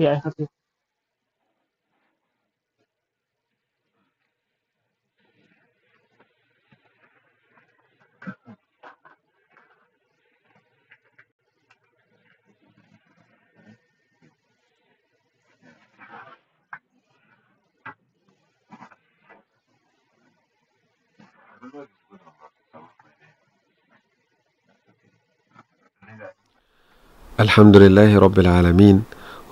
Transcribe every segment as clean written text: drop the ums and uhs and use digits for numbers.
挨拶。الحمد لله رب العالمين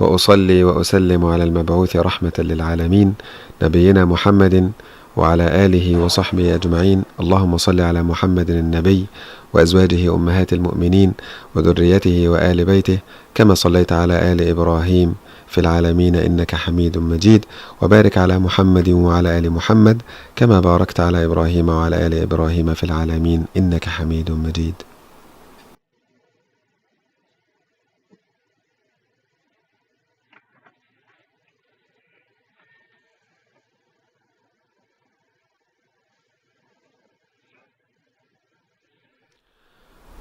وأصلي وأسلم على المبعوث رحمة للعالمين نبينا محمد وعلى آله وصحبه أجمعين. اللهم صل على محمد النبي وأزواجه أمهات المؤمنين وذريته وآل بيته كما صليت على آل إبراهيم في العالمين إنك حميد مجيد، وبارك على محمد وعلى آل محمد كما باركت على إبراهيم وعلى آل إبراهيم في العالمين إنك حميد مجيد.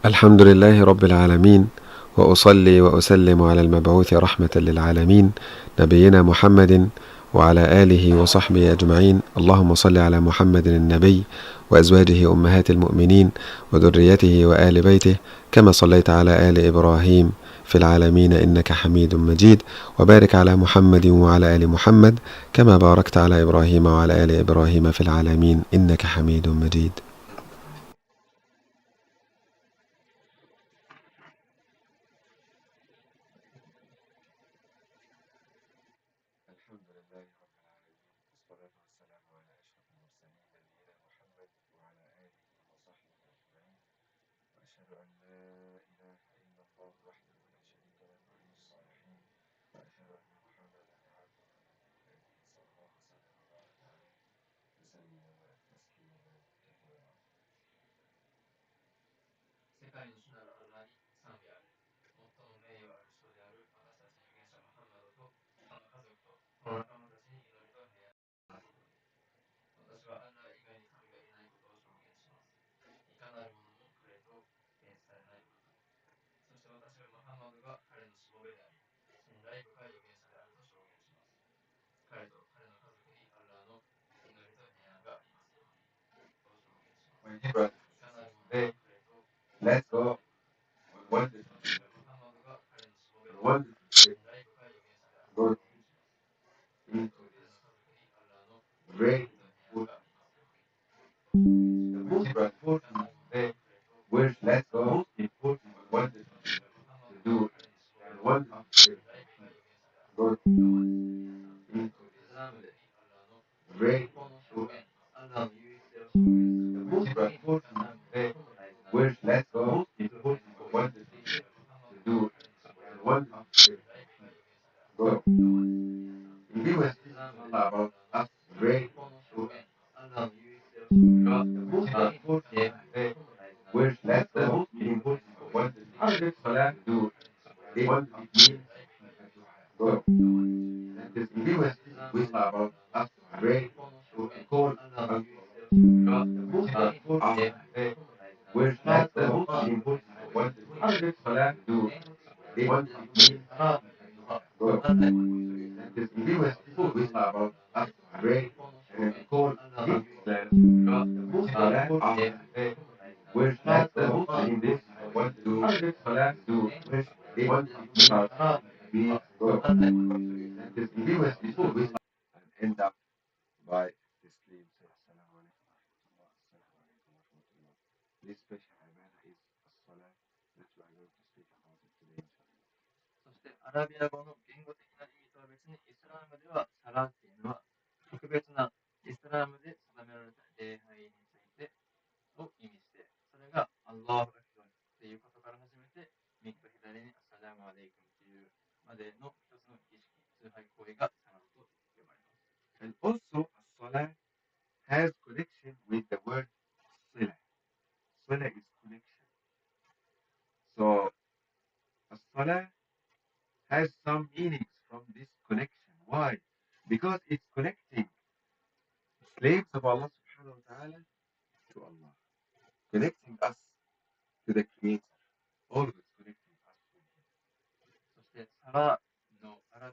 الحمد لله رب العالمين وأصلي وأسلم على المبعوث رحمة للعالمين نبينا محمد وعلى آله وصحبه أجمعين. اللهم صل على محمد النبي وأزواجه أمهات المؤمنين وذريته وآل بيته كما صليت على آل إبراهيم في العالمين إنك حميد مجيد، وبارك على محمد وعلى آل محمد كما باركت على إبراهيم وعلى آل إبراهيم في العالمين إنك حميد مجيد.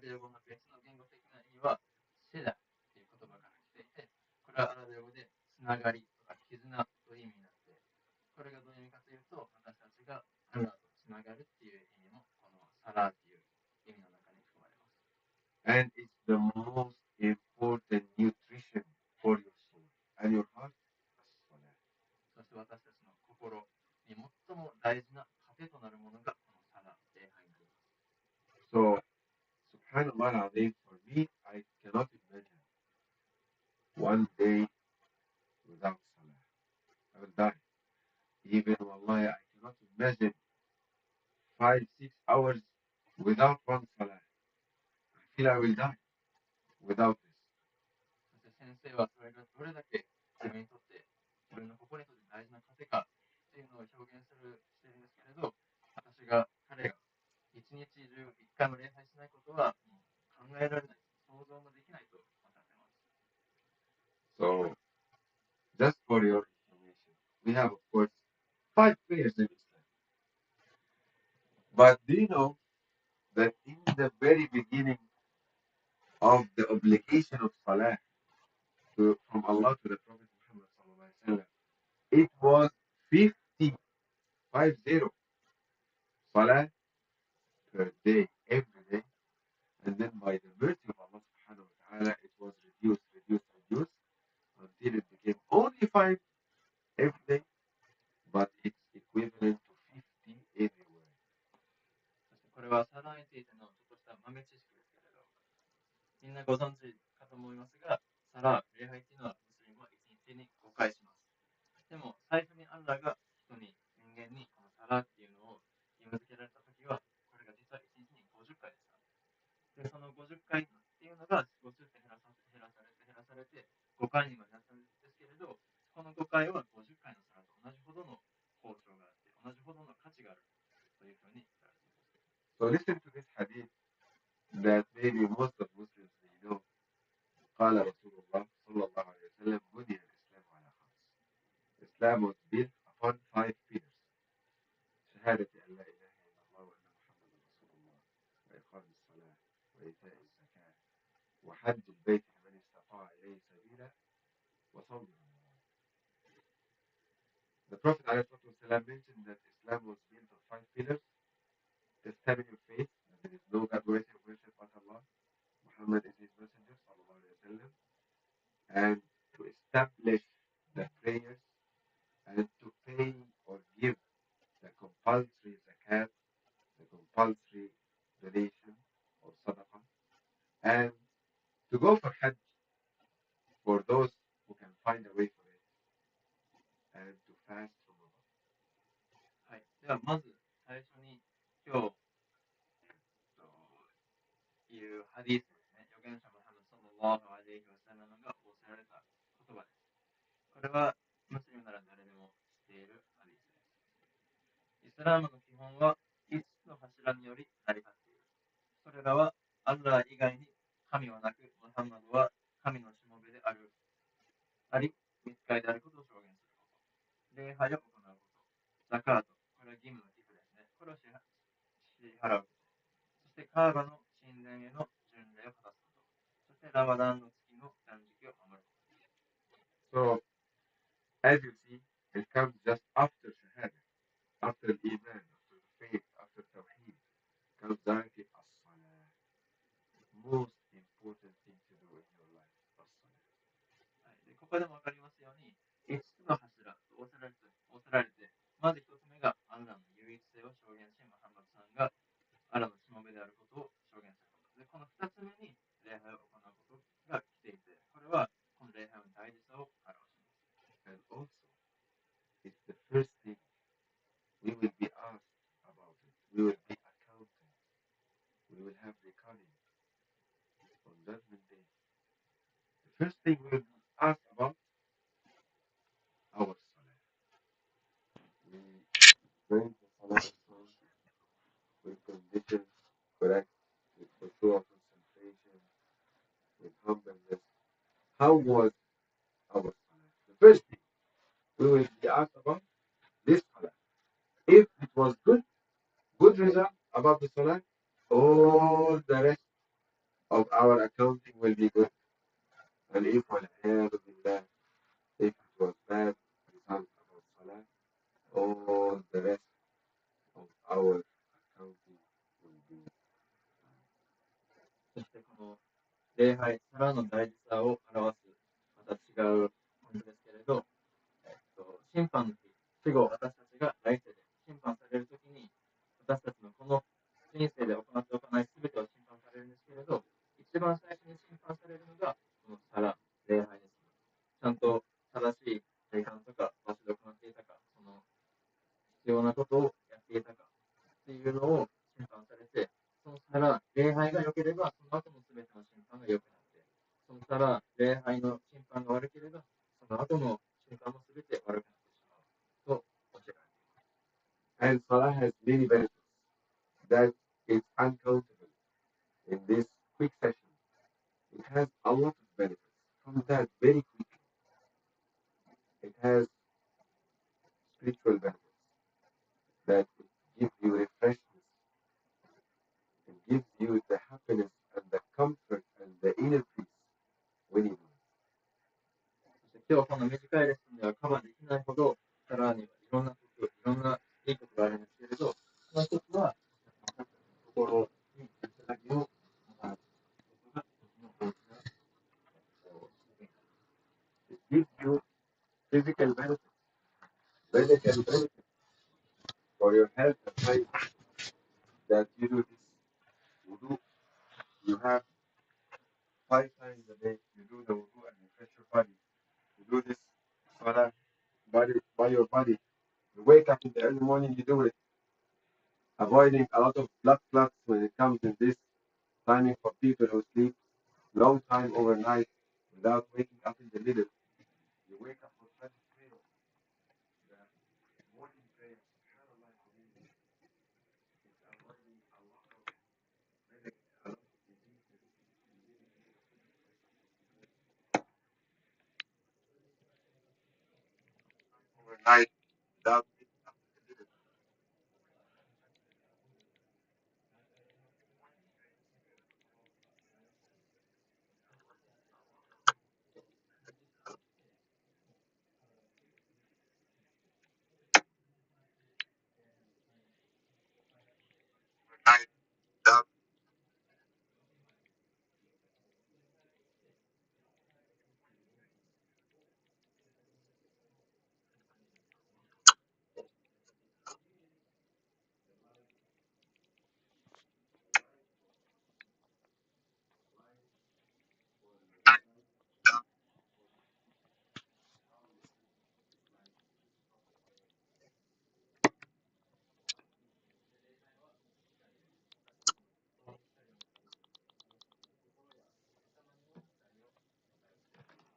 ビア語の別の言語的な意味はセダという言葉から来ていて、これはアラビア語でつながりとか絆という意味になって、これがどういう意味かというと、私たちがアラとつながるっていう意味もこのサラーという意味の中に含まれます。And it's the most important nutrition for your soul and your heart. そして私たちの心に最も大事な糧となるものがこのサラ、礼拝になります。So, subhanallah al-azim, for me, I cannot imagine one day without salah. I will die. Even, wallahi, I cannot imagine 5-6 hours without one salah. I feel I will die without this. そして先生はそれがどれだけ自分にとって、自分の心にとって大事な糧かっていうのを表現してるんですけれど、彼が一日中一回も礼拝しないことは考えられない、想像もできないとおっしゃっています。So, just for your information, we have, of course, 5 prayers in Islam. But do you know that in the very beginning of the obligation of Salah from Allah to the Prophet Muhammad sallallahu alaihi wasallam, it was 50 Salah per day, every day. And then by the mercy of Allah subhanahu wa ta'ala, it was reduced until it became only 5 every day, but it's equivalent to 50 everywhere. そしてこれはサラについてのちょっとした豆知識ですけれど、みんなご存知かと思いますが、サラ、礼拝というのはムスリムは1日に5回します。でも最初にアッラーが人間にこのサラっていうのを義務付けられたときは、これが実は1日に50回でした。で、その50回っていうのが少しずつ減らされて5回にまでなったんですけれど、この5回は50回のサラと同じほどの交渉があって、同じほどの価値があるというふうに言われています。So listen to this hadith that maybe most of Muslims may know. قال رسول الله صلى الله عليه وسلم بني الإسلام على 5. Islam was built upon 5 pillars. شهادة أن لا إله إلا الله وأن محمد رسول الله وإقام الصلاة وإيتاء الزكاة وحج البيت لمن استطاع إليه سبيلا وصوم رمضان. The Prophet ﷺ mentioned that Islam was built on 5 pillars. Establishing faith that there is no God worthy of worship but Allah. Muhammad is his messenger, sallallahu alaihi wasallam, and to establish the prayers and to pay or give the compulsory zakat, the compulsory donation or sadaqah, and to go for hajj for those who can find a way for it, and to fast Ramadan. はい。ではまず最初に今日いうハディースですね。預言者ムハンマドsallallahu alaihi wasallamが仰せられた言葉です。これはムスリムなら誰でも知っているハディースです。イスラームの基本は5つの柱により成り立っている。それらはアッラー以外に神はなく、ムハンマドは神のしもべであり、密会であることを証言すること。礼拝を行うこと。ザカート、これは義務の寄付ですね。これを支払うこと。そしてカーバの神殿への巡礼を果たすこと。そしてラマダンの月の断食を守ること。So, as you see, it comes just after Shahada, after Iman, after the faith, after Tawheed. It comes directly as-Salah. Most important thing to do in your life, as-Salah. はい、でここでもわかりますように、5つの柱と仰せられて、まず1つ目がアッラーの唯一性を証言し、ムハンマドさんがアラのしもべであることを証言することで、この2つ目に礼拝を行うことが来ていて、これはこの礼拝の大事さを表します。And also, it's the first thing we will be asked about it. We will be accounted. We will have reckoning on Judgment Day. The first thing we will be asked about our Salah. We pray the Salah with condition, correct, with khushu' concentration, with humbleness. How was our Salah? The first thing we will be asked about this Salah. If it was good result about the Salah, all the rest of our accounting will be good. And if if it was bad result about Salah, all the rest of our accounting will be そしてこの礼拝、サラの大事さを表す、また違うポイントですけれど、審判の日、死後、私たちが来世で審判されるときに、私たちのこの人生で行っておかないすべてを審判されるんですけれど、一番最初に審判されるのが、このサラ、礼拝です。ちゃんと正しい礼拝とか、場所で行っていたか、その必要なことをやっていたかっていうのを審判されて、そのサラ、礼拝が良ければ、その後のすべての審判が良くなって、そのサラ、礼拝の審判が悪ければ、その後の審判もすべて悪くなってしまうと教えられています。And Salah has many benefits that is uncountable in this quick session. It has a lot of benefits. From that very quickly, it has spiritual benefits that give you refreshment and gives you the happiness and the comfort and the inner peace when you do it. 今日この短いレッスンではカバーできないほど、サラにはいろんなこと、いろんないいことがあるんですけれど、その一つは、心に安らぎをもたらすことが一つの大きな経験。 It gives you physical benefits, medical benefits for your health and life that you do this wudu. You have 5 times a day, you do the wudu and refresh your body. You do this salah by your body. You wake up in the early morning, you do it, avoiding a lot of blood clots when it comes in this timing for people who sleep long time overnight without waking up in the middle. You wake up for such prayer, the morning prayer, subhanallah, it's avoiding a lot of diseases overnight without waking up in the middle. Overnight without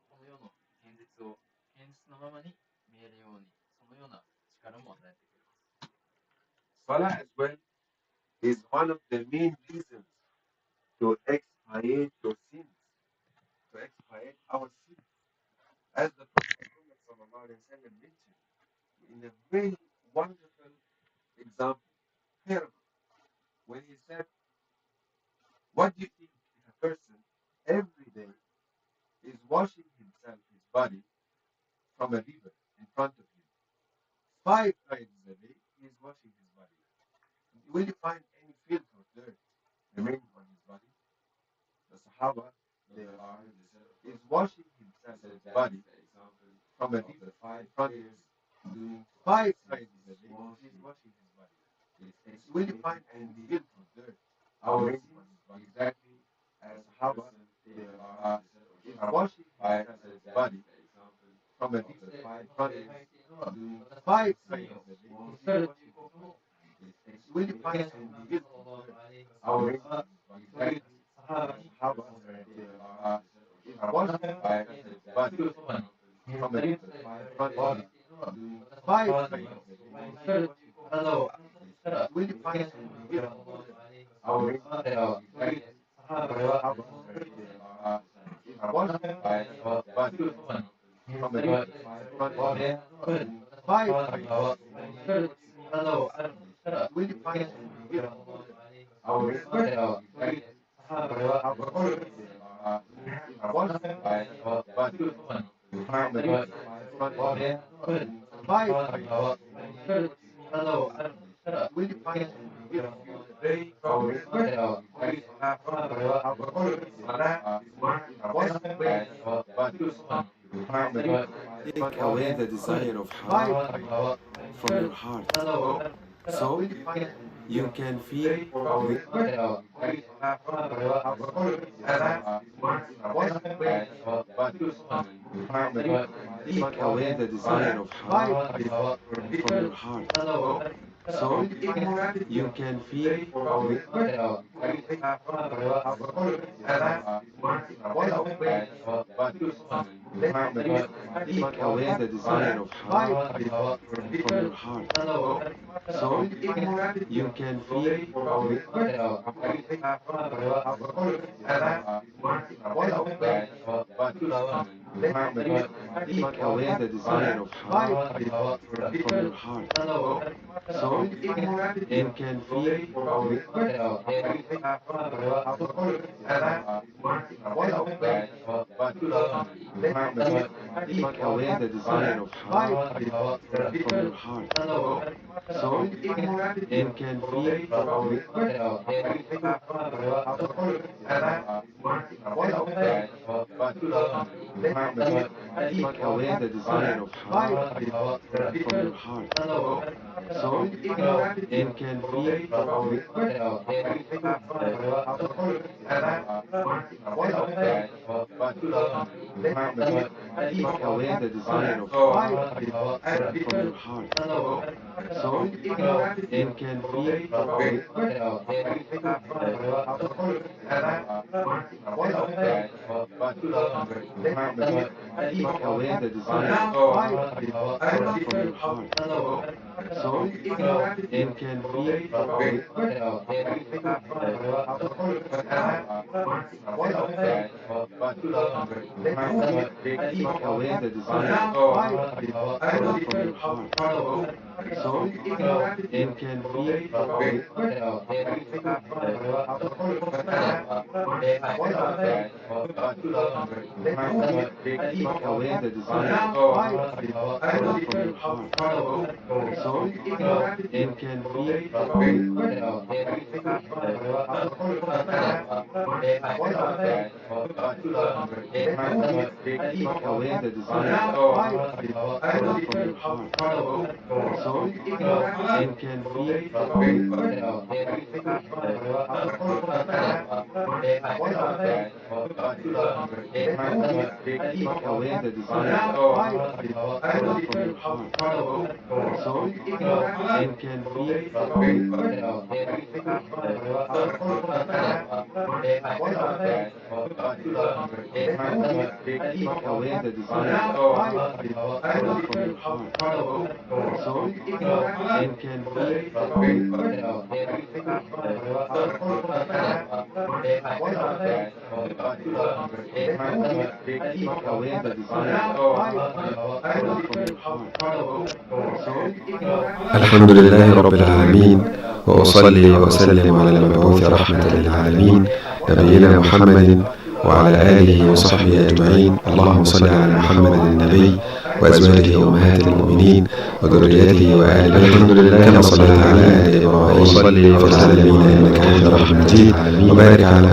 この世の現実を現実のままに見えるように、そのような力も与えてくれます。 Salah as well is one of the main reasons to expiate your sins, to expiate our sins. As the Prophet Muhammad mentioned in a very wonderful example, parable, when he said, what do you think if a person every day is washing himself, his body, from a river in front of him? 5 times a day he is washing his body. Will you find any filth or dirt remaining on his body? The Sahaba, is washing himself, his body, from a river in front of him. Doing 5 times a day he is washing his body. Will you find any filth or dirt remaining on his body? Exactly as Sahaba, is washing his body from a river in front of him. Doing 5 times a day he is washing his body. Will you find any filth or dirt remaining on his body? Exactly as Sahaba, is washing his body from a river in front of him. Doing 5 times a day he is washing his body. Will you find any filth or dirt remaining on his body? Exactly as Sahaba, is washing his body from a river in front of him. 5 times a day he is washing his body. Will you find any filth or dirt remaining on his body? Exactly as Sahaba, Take away the desire of heart from your heart, so you can feel take away the desire of heart from your heart, so you can feel take away the desire of heart from your heart, so you can feel take away the desire of heart from your heart, so you can feel take away the desire of heart from your heart, so you can feel take away the desire of heart from your heart, so you can feel take away the desire of heart from your heart, so you can feel take away the desire of heart from your heart, so you can feel take away the desire of heart from your heart, so you can feel take away the desire of heart from your heart, so you can feel take away the desire of heart from your heart, so you can feel take away the desire of heart from your heart, so you can feel take away the desire of heart from your heart, so you can feel take away the desire of heart from your heart, so الحمد لله رب العالمين، وأصلي وأسلم على المبعوث رحمة للعالمين نبينا محمد وعلى آله وصحبه أجمعين. اللهم صل على محمد النبي وأزواجه أمهات المؤمنين وذريته وآله الحمد لله كما صليت على آل إبراهيم في العالمين إنك حميد مجيد، وبارك على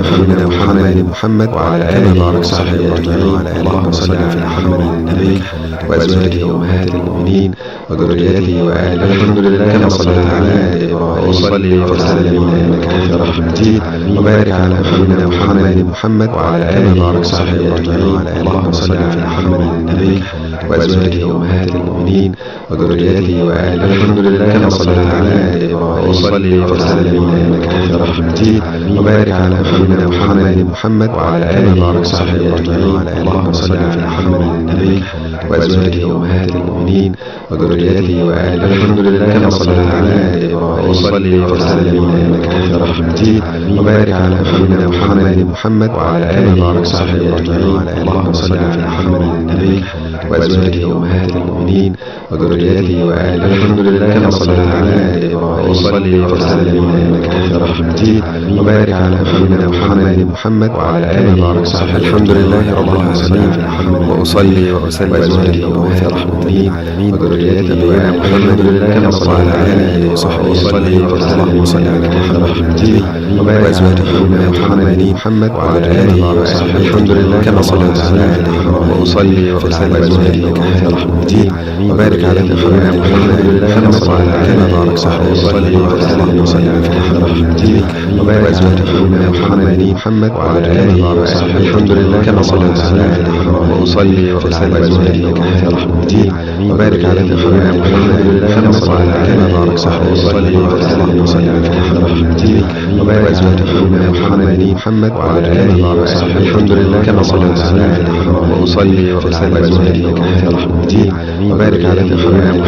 محمد وعلى آله وصحبه أجمعين. اللهم صل على محمد النبي وأزواجه أمهات المؤمنين وذريته وآله الحمد لله كما صليت على آل إبراهيم في العالمين إنك حميد مجيد، وبارك على محمد وعلى آله وصحبه أجمعين. اللهم صل على محمد النبي وأزواجه أمهات المؤمنين وذريته وآله الحمد لله كما صليت على آل إبراهيم في العالمين إنك حميد مجيد، وبارك على محمد وعلى آله وصحبه أجمعين. اللهم صل على محمد وعلى آله وصحبه أجمعين. اللهم صل على محمد النبي وأزواجه أمهات المؤمنين وذريته وآله الحمد لله كما صليت على آل إبراهيم في العالمين إنك حميد مجيد، وبارك على محمد وعلى آله وصحبه أجمعين. اللهم صل على محمد النبي وأزواجه أمهات المؤمنين وذريته وآله الحمد لله كما صليت على آل إبراهيم في العالمين إنك حميد مجيد، وبارك على محمد وعلى آله وصحبه أجمعين. اللهم صل على محمد وعلى آله وصحبه أجمعين. اللهم صل على محمد النبي وأزواجه أمهات المؤمنين وذريته وآله الحمد لله كما صليت على آل إبراهيم في العالمين إنك حميد مجيد، وبارك على محمد وعلى آله وصحبه أجمعين. اللهم صل على محمد النبي حميد وأزواجه أمهات المؤمنين وذريته وآله الحمد لله كما صليت على آل إبراهيم وصلي وسلم إنك أنت الرحمن المجيد وبارك على سيدنا محمد وعلى آله وصحبه الحمد لله رب العالمين وأصلي وأسلم أزواجه أمهات المؤمنين وذريته وآله الحمد لله كما صليت على آل وصحبه وصلي وسلم على محمد المجيد وأزواجه أمهات محمد وعلى آله وصحبه الحمد لله كما صليت على آل إبراهيم وصلي وسلم أزواجه أمهات المجيد وبارك على محمد كما صليت على آل وصحبه وصلي وسلم على محمد المجيد وأزواجه أمهات محمد وعلى آله وصحبه الحمد لله كما صليت على آل إبراهيم وصلي وسلم أزواجه أمهات المجيد وبارك على محمد كما صليت على آل وصحبه وصلي وسلم على محمد المجيد وأزواجه محمد وعلى آله وصحبه الحمد لله كما صليت على آل إبراهيم وصلي وسلم أزواجه أمهات المجيد وبارك على محمد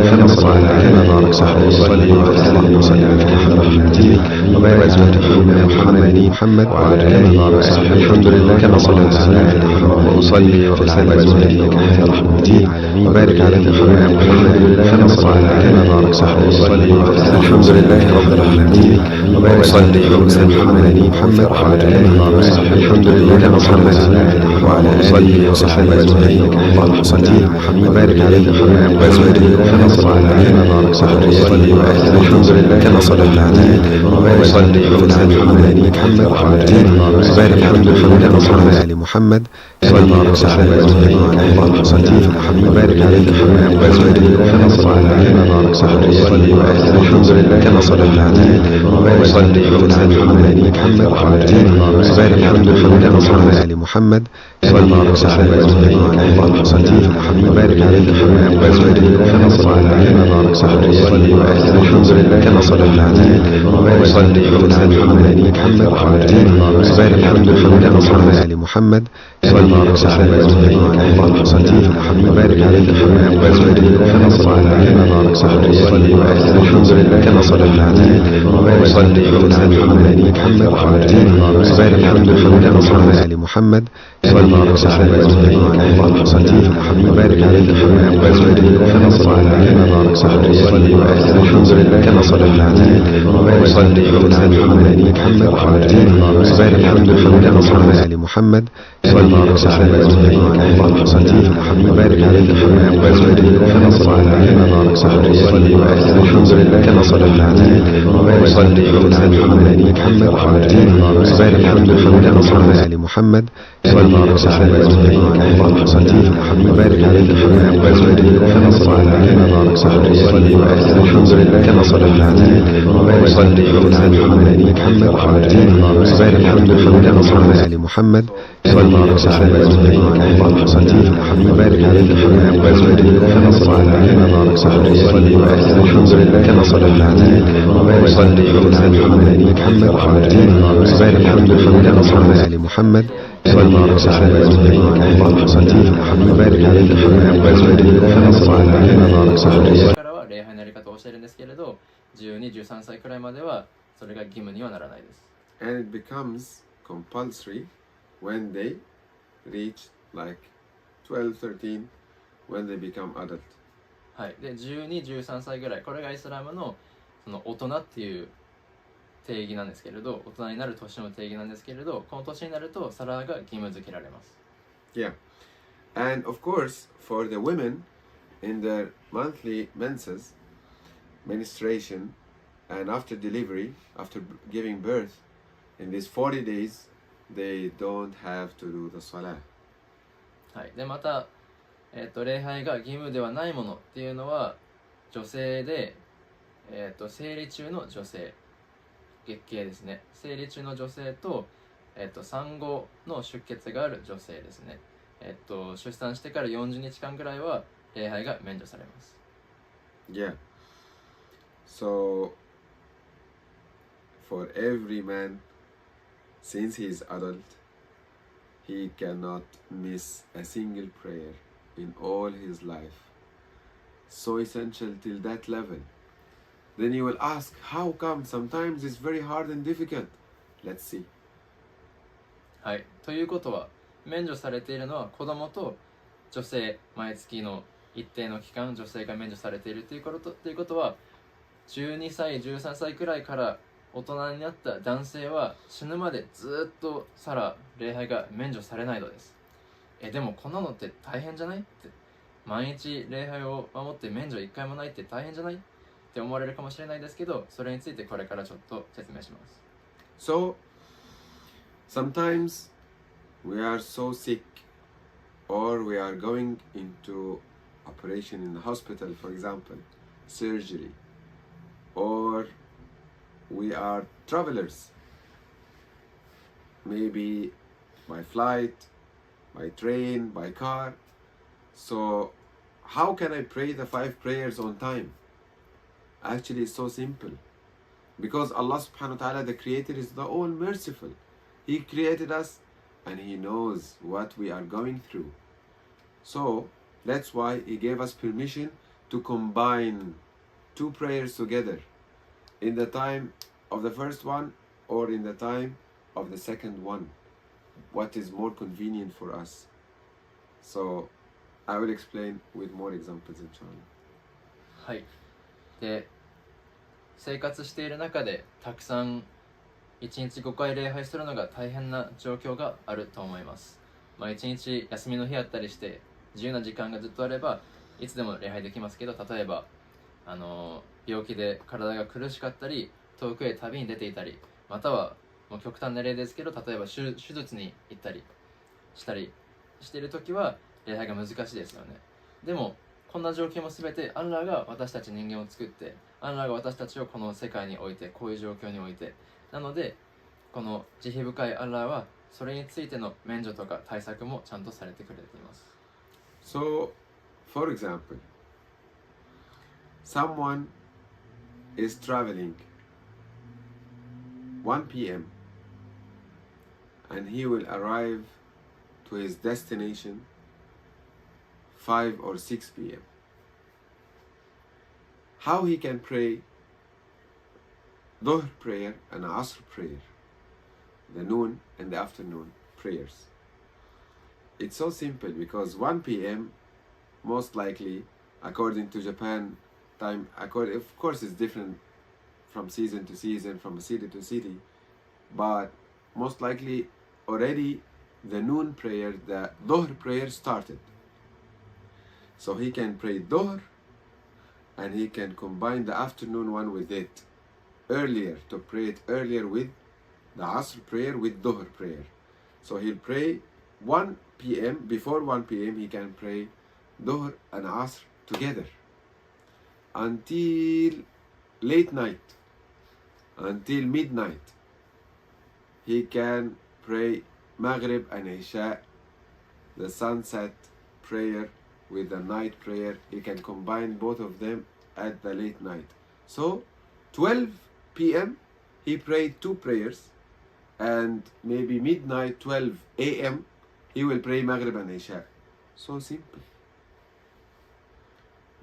كما صليت على آل وصحبه وصلي وسلم على محمد المجيد وأزواجه محمد وعلى آله وصحبه الحمد لله كما صليت على آل إبراهيم وصلي وسلم أزواجه أمهات المجيد وبارك على محمد كما صليت على آل وصحبه وصلي وسلم الحمد لله رب العالمين وصلي وسلم على محمد وعلى آله وصحبه الحمد لله كما صليت على آل وعلى آله وصحبه أجمعين اللهم صل على محمد وبارك على محمد وأزواجه كما صليت على آل وصحبه وصلي وسلم الحمد لله كما صليت على آل وصلي وسلم على محمد وعلى آله وبارك على محمد كما صليت على آل محمد صلى وسلم أجمعين اللهم صل على محمد وبارك على محمد وأزواجه كما صليت على آل وصحبه وصلي وسلم الحمد لله كما صليت على آل وصلي وسلم على محمد وعلى آله وبارك على محمد كما صليت على آل محمد صلى وسلم أجمعين اللهم صل على محمد وبارك على محمد وأزواجه كما صليت على آل وصحبه وصلي وسلم الحمد لله كما صليت على آل وصلي وسلم على محمد وعلى آله وبارك على محمد كما صليت على آل محمد صلى وسلم أجمعين اللهم صل على محمد وبارك على محمد وأزواجه كما صليت على آل وصحبه وصلي وسلم الحمد لله كما صليت على آل وصلي وسلم على محمد وعلى آله وبارك على محمد كما صليت على آل محمد صلى وسلم أجمعين اللهم صل على محمد وبارك على محمد وأزواجه كما صليت على آل وصحبه وصلي وسلم الحمد لله كما صليت على آل وصلي وسلم على محمد وعلى آله وبارك على محمد كما صليت على آل محمد صلى وسلم أجمعين اللهم صل على محمد وبارك على محمد وأزواجه كما صليت على آل وصحبه وصلي وسلم الحمد لله كما صليت على آل وصلي وسلم على محمد وعلى آله وبارك على محمد كما صليت على آل محمد صلى وسلم أجمعين اللهم صل على محمد وبارك على محمد وأزواجه كما صليت على آل وصحبه وصلي وسلم الحمد لله كما صليت على آل وصلي وسلم على محمد وعلى آله وبارك على محمد كما صليت على آل محمد صلى وسلم أجمعين اللهم صل على محمد وبارك على محمد وأزواجه كما صليت على آل وصحبه وصلي وسلم الحمد لله كما صليت على آل وصلي وسلم على محمد وعلى آله وبارك على محمد كما صليت على محمد صلى وسلم أجمعين اللهم صل على محمد وبارك على محمد وأزواجه كما صليت على آل وصحبه وسلمからは礼拝のやり方を教えるんですけれど、12、13歳くらいまではそれが義務にはならないです。And it becomes compulsory when they reach like 12, 13, when they become adult. はい。で、12、13歳ぐらい、これがイスラムのその大人っていう定義なんですけれど、大人になる年の定義なんですけれど、この年になるとサラーが義務付けられます。Yeah. And of course, for the women in their monthly menses, menstruation, and after delivery, after giving birth, in these 40 days, they don't have to do the salah. はい。で、また、礼拝が義務ではないものっていうのは、女性で、生理中の女性、月経ですね。生理中の女性と、産後の出血がある女性ですね。出産してから40日間ぐらいは礼拝が免除されます。Yeah. So, for every man, since he is adult, he cannot miss a single prayer in all his life. So essential till that level. Then you will ask, how come? Sometimes it's very hard and difficult. Let's see. はい。ということは、免除されているのは子供と、女性、毎月の一定の期間女性が免除されているということは、12歳13歳くらいから大人になった男性は死ぬまでずっと礼拝が免除されないのです。でもこんなのって大変じゃないって、毎日礼拝を守って免除1回もないって大変じゃないって思われるかもしれないですけど、それについてこれからちょっと説明します。So, sometimes we are so sick or we are going into operation in the hospital, for example, surgery, or we are travelers, maybe by flight, by train, by car. So how can I pray the 5 prayers on time? Actually, it's so simple. Because Allah subhanahu wa ta'ala, the creator, is the all merciful. He created us and He knows what we are going through. So that's why He gave us permission to combine 2 prayers together in the time of the first one or in the time of the second one. What is more convenient for us? So I will explain with more examples, inshallah. はい。で、生活している中でたくさん1日5回礼拝するのが大変な状況があると思います。1日休みの日あったりして自由な時間がずっとあればいつでも礼拝できますけど、例えば病気で体が苦しかったり遠くへ旅に出ていたり、またはもう極端な例ですけど、例えば手術に行ったりしている時は礼拝が難しいですよね。でもこんな状況も全てアンラーが私たち人間を作って、アンラーが私たちをこの世界に置いて、こういう状況に置いて、なのでこの慈悲深いアンラーはそれについての免除とか対策もちゃんとされてくれています。So, for example, someone is traveling 1 p.m. and he will arrive to his destination 5 or 6 p.m. How he can pray Dhuhr prayer and Asr prayer, the noon and the afternoon prayers? It's so simple because 1 p.m. most likely, according to Japan time, of course it's different from season to season, from city to city, but most likely already the noon prayer, the Dhuhr prayer started. So he can pray Dhuhr and he can combine the afternoon one with it earlier, to pray it earlier with the Asr prayer with Dhuhr prayer. So he'll pray 1 p.m. Before 1 p.m. he can pray Dhuhr and Asr together until late night, until midnight. He can pray Maghrib and Isha, the sunset prayer with the night prayer. He can combine both of them at the late night. So 12 p.m. he prayed 2 prayers, and maybe midnight 12 a.m. he will pray Maghrib and Isha. So simple.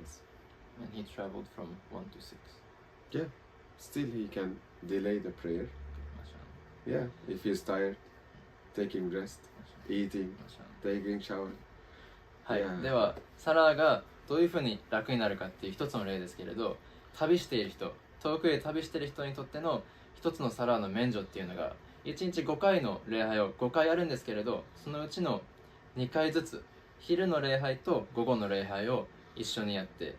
Yes. And he traveled from 1 to 6. Yeah, still he can delay the prayer. Yeah, if he's tired, taking rest, eating, taking shower. はい、 Yeah. ではサラがどういうふうに楽になるかっていう一つの例ですけれど、旅している人、遠くへ旅している人にとっての一つのサラの免除っていうのが、1日5回の礼拝を5回あるんですけれど、そのうちの2回ずつ昼の礼拝と午後の礼拝を一緒にやって、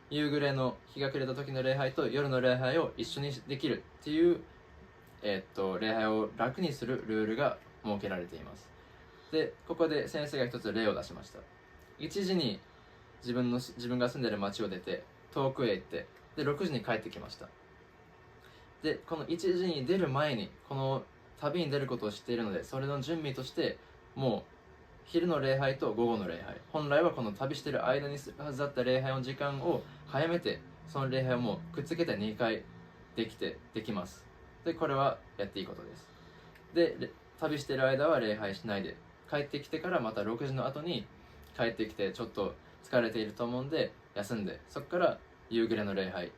夕暮れの日が暮れた時の礼拝と夜の礼拝を一緒にできるっていう、礼拝を楽にするルールが設けられています。で、ここで先生が一つ例を出しました。1時に自分が住んでいる町を出て遠くへ行って、で6時に帰ってきました。でこの1時に出る前にこの旅に出ることを知っているので、それの準備としてもう昼の礼拝と午後の礼拝、本来はこの旅している間にするはずだった礼拝の時間を早めて、その礼拝をもうくっつけて2回できます。でこれはやっていいことです。で旅している間は礼拝しないで、帰ってきてからまた6時の後に帰ってきてちょっと疲れていると思うんで休んで、そこから夕暮れの礼拝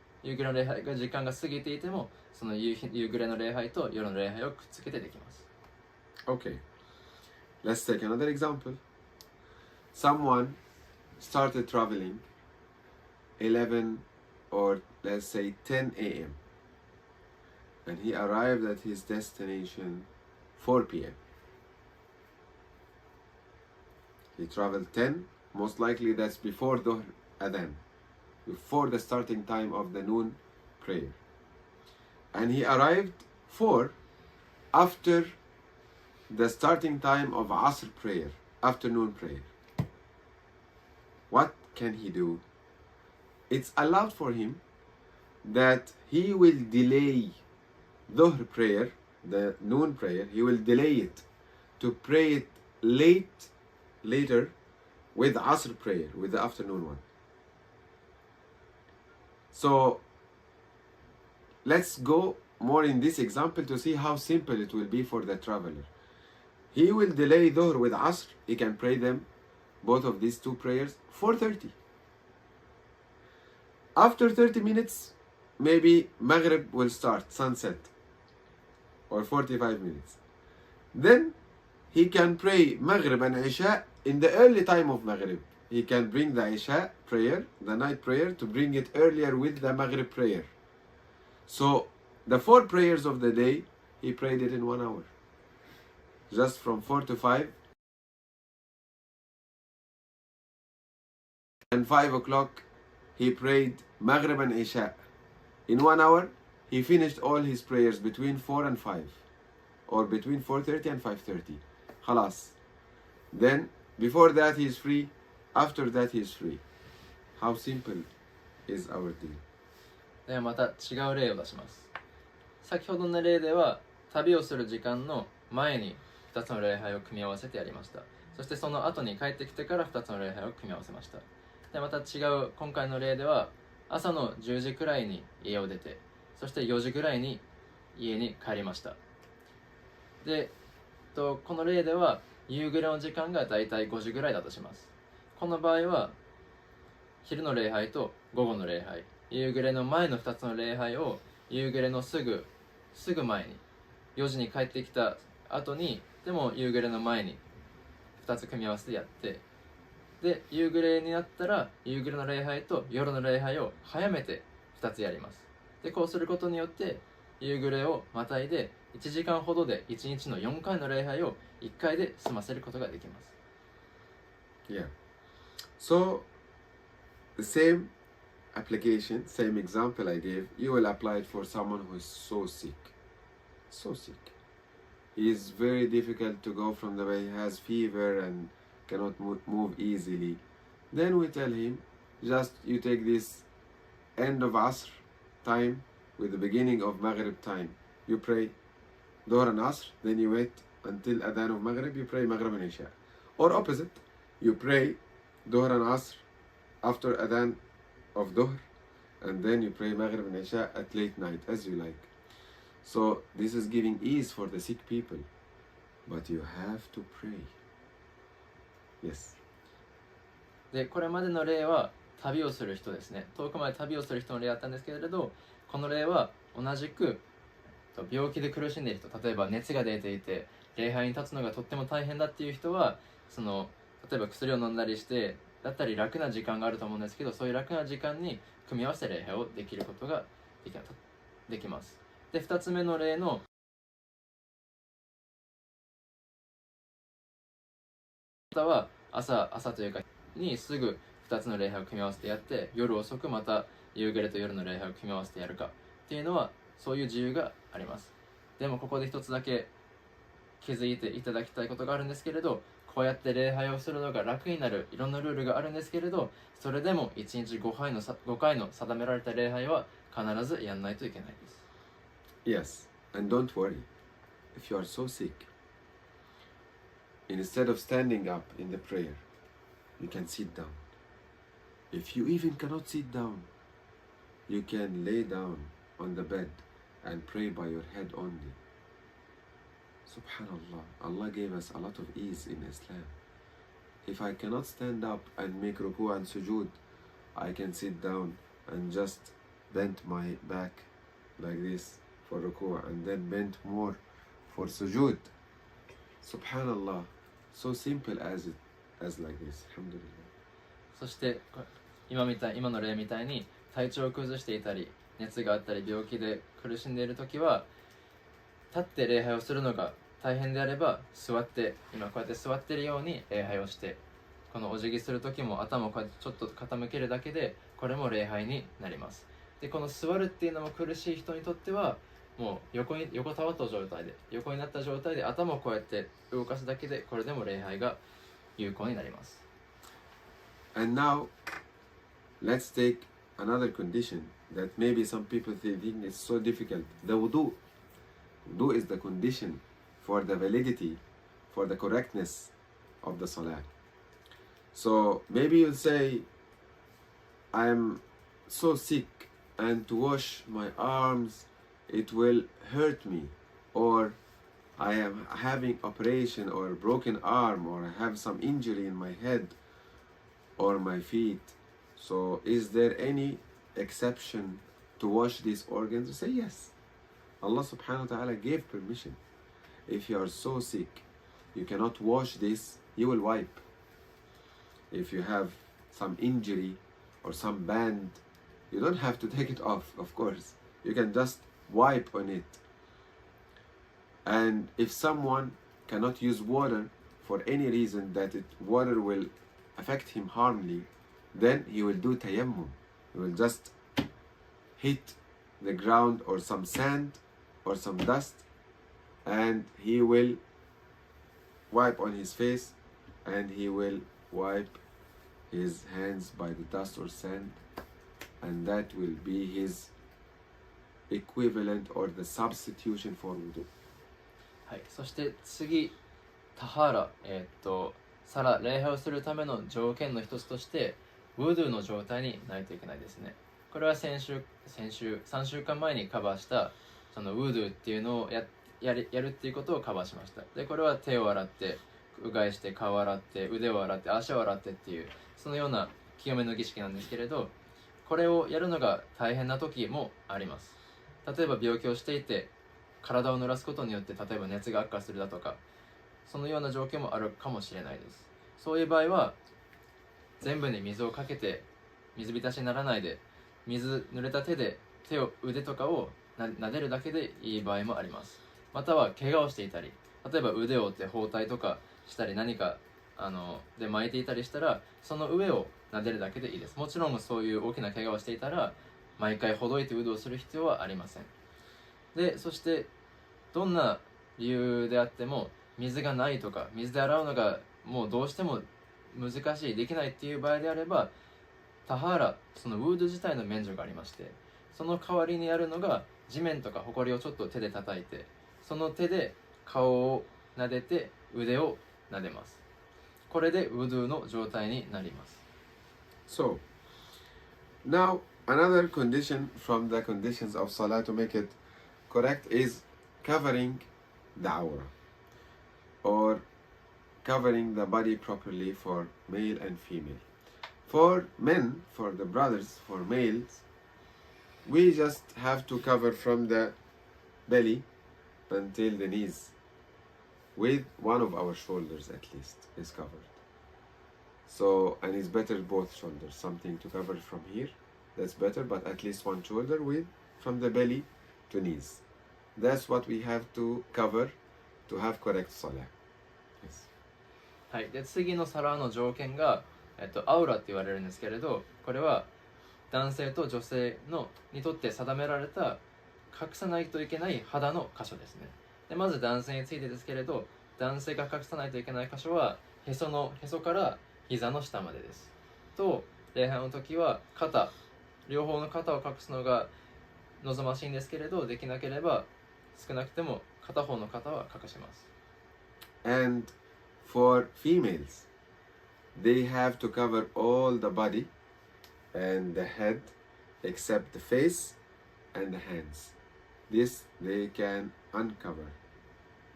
が時間が過ぎていても、その夕暮れの礼拝と夜の礼拝をくっつけてできます。 Okay, let's take another example. someone started traveling 11 or let's say 10 a.m. and he arrived at his destination 4 p.m. He traveled 10, most likely that's before Dhuhr Adhan, before the starting time of the noon prayer. And he arrived 4 after the starting time of Asr prayer, afternoon prayer. What can he do? It's allowed for him that he will delay Dhuhr prayer, the noon prayer, he will delay it to pray it later with Asr prayer, with the afternoon one. So let's go more in this example to see how simple it will be for the traveler. He will delay Dhuhr with Asr, he can pray them, both of these two prayers, 4:30. After 30 minutes, maybe Maghrib will start, sunset, or 45 minutes. Then he can pray Maghrib and Isha in the early time of Maghrib. He can bring the Isha prayer, the night prayer, to bring it earlier with the Maghrib prayer. So the 4 prayers of the day, he prayed it in 1 hour. Just from 4 to 5. And 5 o'clock, he prayed Maghrib and Isha. In 1 hour, he finished all his prayers between 4 and 5. Or between 4:30 and 5:30. Khalas. Then, before that he is free. After that he is free. How simple is our deal? ではまた違う例を出します。先ほどの例では旅をする時間の前に2つの礼拝を組み合わせてやりました。そしてその後に帰ってきてから2つの礼拝を組み合わせました。でまた違う今回の例では朝の10時くらいに家を出て、そして4時くらいに家に帰りました。で、この例では夕暮れの時間がだいたい5時ぐらいだとします。この場合は昼の礼拝と午後の礼拝、夕暮れの前の2つの礼拝を夕暮れのすぐ前に4時に帰ってきた後に、でも夕暮れの前に2つ組み合わせてやって、で夕暮れになったら夕暮れの礼拝と夜の礼拝を早めて2つやります。でこうすることによって夕暮れをまたいで1時間ほどで1日の4回の礼拝を1回で済ませることができます。Yeah. So, the same application, same example I gave, you will apply it for someone who is so sick. So sick. He is very difficult to go from the way, he has fever and cannot move easily. Then we tell him, just you take this end of Asr time with the beginning of Maghrib time. You pray Dhuhr and Asr, then you wait until Adhan of Maghrib, you pray Maghrib and Isha. Or opposite, you pray Dhuhr and Asr after Adhan of Dhuhr, and then you pray Maghrib and Isha at late night, as you like. So this is giving ease for the sick people, but you have to pray. Yes. でこれまでの例は旅をする人ですね。遠くまで旅をする人の例だったんですけれど、この例は同じく病気で苦しんでいる人、例えば熱が出ていて礼拝に立つのがとっても大変だっていう人は、例えば薬を飲んだりしてだったり楽な時間があると思うんですけど、そういう楽な時間に組み合わせて礼拝をできることができます。で2つ目の例の方は朝というかにすぐ2つの礼拝を組み合わせてやって、夜遅くまた夕暮れと夜の礼拝を組み合わせてやるかっていうのはそういう自由があります。でもここで一つだけ気づいていただきたいことがあるんですけれど、こうやって礼拝をするのが楽になるいろんなルールがあるんですけれど、それでも1日5回の定められた礼拝は必ずやんないといけないです。Yes, and don't worry. If you are so sick, instead of standing up in the prayer, you can sit down. If you even cannot sit down, you can lay down on the bed and pray by your head only. Subhanallah, Allah gave us a lot of ease in Islam. If I cannot stand up and make ruku and sujood, I can sit down and just bend my back like this for ruku and then bend more for sujood. Subhanallah, so simple as like this. Alhamdulillah. そして今の例みたいに体調を崩していたり熱があったり病気で苦しんでいるときは立って礼拝をするのが大変であれば座って今こうやって座っているように礼拝をしてこのお辞儀するときも頭をこうやってちょっと傾けるだけでこれも礼拝になります。でこの座るっていうのも苦しい人にとってはもう横たわった状態で横になった状態で頭をこうやって動かすだけでこれでも礼拝が有効になります。And now, let's take another condition that maybe some people think it's so difficult. The wudu. Wudu is the condition for the validity, for the correctness of the salah. So maybe you'll say, I'm so sick and to wash my arms, it will hurt me. Or I am having operation or broken arm or I have some injury in my head or my feet. So is there any exception to wash these organs? You say yes. Allah subhanahu wa ta'ala gave permission. If you are so sick, you cannot wash this, you will wipe. If you have some injury or some band, you don't have to take it off, of course. You can just wipe on it. And if someone cannot use water for any reason that water will affect him harmly, then he will do tayammum. He will just hit the ground or some sand or some dust and he will wipe on his face and he will wipe his hands by the dust or sand, and that will be his equivalent or the substitution for wudu. はい、そして次タハラ、サラ礼拝をするための条件の一つとしてウードゥの状態にないといけないですね。これは3週間前にカバーしたそのウードゥっていうのをやるっていうことをカバーしました。でこれは手を洗ってうがいして顔を洗って腕を洗って足を洗ってっていうそのような清めの儀式なんですけれど、これをやるのが大変な時もあります。例えば病気をしていて体を濡らすことによって例えば熱が悪化するだとかそのような状況もあるかもしれないです。そういう場合は全部に水をかけて水浸しにならないで濡れた手で腕とかを撫でるだけでいい場合もあります。または怪我をしていたり例えば腕を折って包帯とかしたり何かで巻いていたりしたらその上を撫でるだけでいいです。もちろんそういう大きな怪我をしていたら毎回ほどいてウドをする必要はありません。でそしてどんな理由であっても水がないとか水で洗うのがもうどうしても難しいできないっていう場合であればタハーラそのウード自体の免除がありましてその代わりにやるのが地面とかホコリをちょっと手で叩いてその手で顔を撫でて腕を撫でます。これでウドゥの状態になります。So, now another condition from the conditions of salah to make it correct is covering the awrah or covering the body properly for male and female. For men, for the brothers, for males, we just have to cover from the belly until the knees with one of our shoulders at least is covered. So, and it's better both shoulders, something to cover from here, that's better, but at least one shoulder with from the belly to knees. That's what we have to cover to have correct salah. Yes. はい、で次のサラーの条件が、アウラって言われるんですけれどこれは男性と女性にとって定められた隠さないといけない肌の箇所ですね。でまず男性についてですけれど男性が隠さないといけない箇所はへそから膝の下までです。と礼拝の時は両方の肩を隠すのが望ましいんですけれどできなければ少なくても片方の肩は隠します。 And for females, they have to cover all the body and the head except the face and the hands. This they can uncover,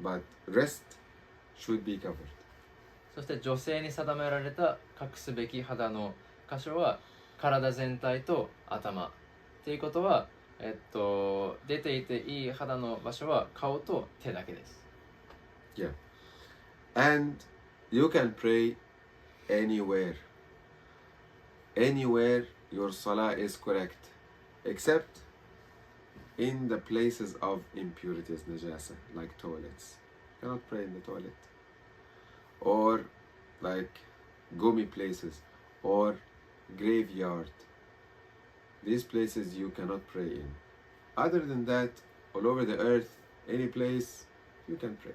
but rest should be covered. そして女性に定められた隠すべき肌の箇所は体全体と頭っていうことは、出ていていい肌の場所は顔と手だけです。 Yeah. And you can pray anywhere. Anywhere your salah is correct, except in the places of impurities, najasa, like toilets. You cannot pray in the toilet. Or like gummy places, or graveyard. These places you cannot pray in. Other than that, all over the earth, any place, you can pray.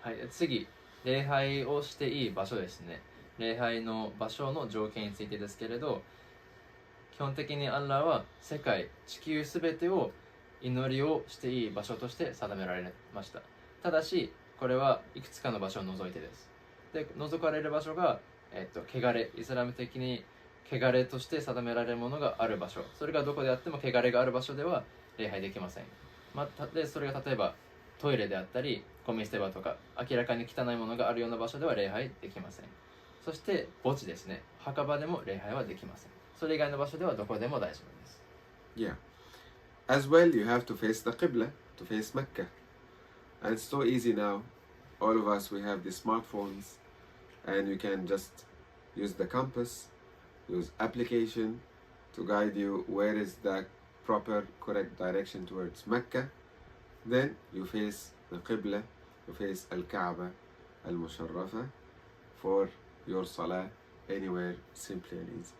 はい、次、礼拝をしていい場所ですね。礼拝の場所の条件についてですけれど、基本的にアッラーは世界、地球すべてを祈りをしていい場所として定められました。ただし、これはいくつかの場所を除いてです。で、除かれる場所が、汚れ、イスラム的に汚れとして定められるものがある場所、それがどこであっても汚れがある場所では礼拝できません。で、それが例えばトイレであったり、ゴミ捨て場とか、明らかに汚いものがあるような場所では礼拝できません。そして墓地ですね。墓場でも礼拝はできません。それ以外の場所ではどこでも大丈夫です。Yeah. As well, you have to face the Qibla, to face Mecca. And it's so easy now. All of us, we have the smartphones, and you can just use the compass, use application to guide you where is the proper, correct direction towards Mecca. Then you face the Qibla, you face Al-Kaaba, Al-Musharrafa for your Salah anywhere, simply and easy.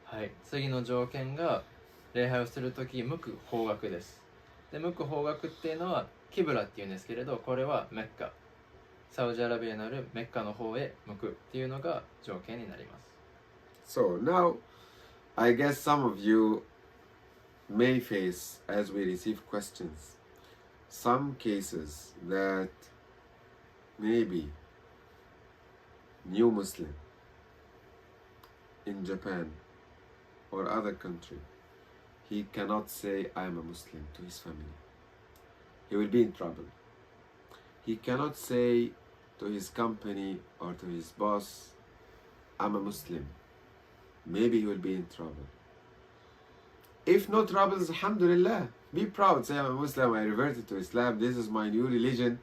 はい、次の条件が礼拝をするとき向く方角です。で、向く方角っていうのはキブラっていうんですけれど、これはメッカ、サウジアラビアのあるメッカの方へ向くっていうのが条件になります。So now, I guess some of you may face, as we receive questions, some cases that maybe new Muslim in Japan or other country, he cannot say I am a Muslim to his family. He will be in trouble. He cannot say to his company or to his boss, I'm a Muslim. Maybe he will be in trouble. If no troubles, alhamdulillah, be proud. Say, I'm a Muslim, I reverted to Islam, this is my new religion,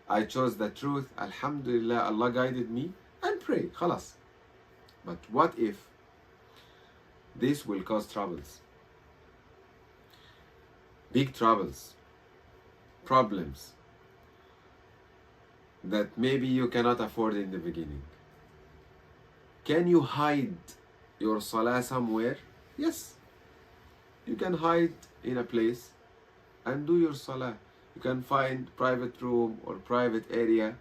I chose the truth, alhamdulillah, Allah guided me, and pray, khalas. But what if this will cause troubles? Big troubles, problems that maybe you cannot afford in the beginning. Can you hide your salah somewhere? Yes. You can hide in a place and do your salah. You can find private room or private area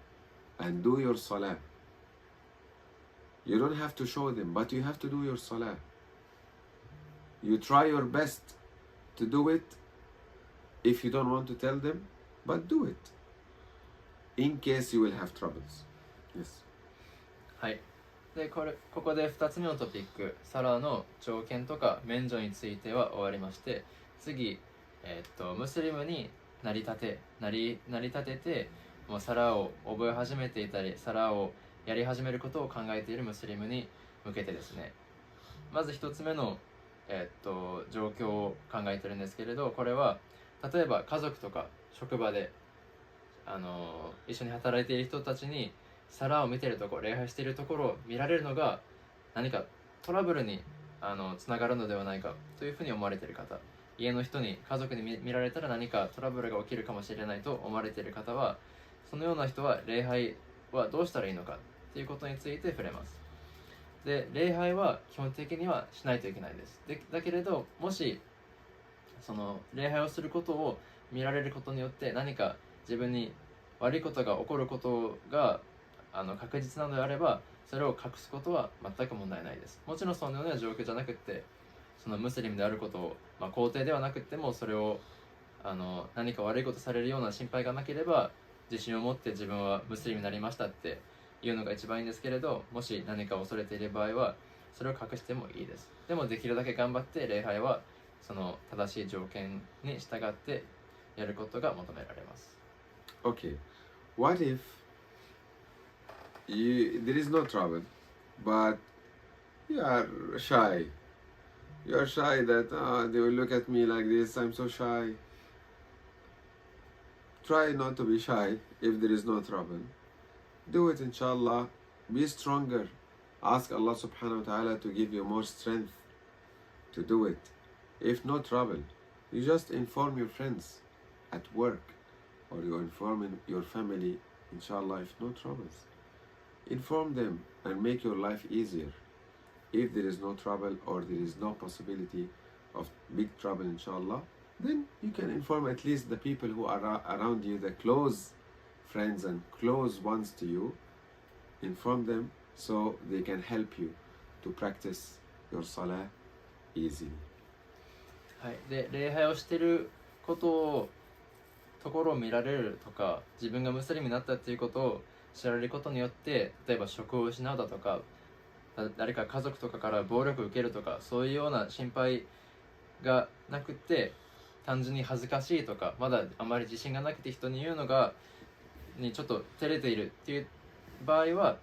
and do your salah. You don't have to show them, but you have to do your salah. You try your best to do it if you don't want to tell them, but do it in case you will have troubles. Yes. はい。で、ここで2つ目のトピック、サラの条件とか免除については終わりまして、次、ムスリムになりたてて、もうサラを覚え始めていたり、サラをやり始めることを考えているムスリムに向けてですね、まず1つ目の、状況を考えてるんですけれど、これは例えば家族とか職場で一緒に働いている人たちにサラを見ているところ、礼拝しているところを見られるのが何かトラブルにつながるのではないかというふうに思われている方、家の人に家族に見られたら何かトラブルが起きるかもしれないと思われている方は、そのような人は礼拝はどうしたらいいのかということについて触れます。で、礼拝は基本的にはしないといけないです。だけれど、もしその礼拝をすることを見られることによって何か自分に悪いことが起こることが確実なのであれば、それを隠すことは全く問題ないです。もちろんそのような状況じゃなくって、そのムスリムであることを、肯定ではなくっても、それを何か悪いことされるような心配がなければ、自信を持って自分はムスリムになりましたっていうのが一番いいんですけれど、もし何か恐れている場合はそれを隠してもいいです。でもできるだけ頑張って礼拝はその正しい条件に従ってやることが求められます。Okay. What if there is no trouble, but you are shy? You are shy that they will look at me like this, I'm so shy. Try not to be shy if there is no trouble. Do it inshallah be stronger. Ask Allah subhanahu wa ta'ala to give you more strength to do it. If no trouble, you just inform your friends at work, or you inform your family, inshallah, if no troubles. Inform them and make your life easier. If there is no trouble or there is no possibility of big trouble, inshallah, then you can inform at least the people who are around you, the close friends and close ones to you. Inform them so they can help you to practice your salah easily. はい、で礼拝をしているところを見られるとか、自分がムスリムになったということを知られることによって、例えば職を失うだとか、誰か家族とかから暴力を受けるとか、そういうような心配がなくて、単純に恥ずかしいとか、まだあまり自信がなくて人に言うのにちょっと照れているっていう場合は、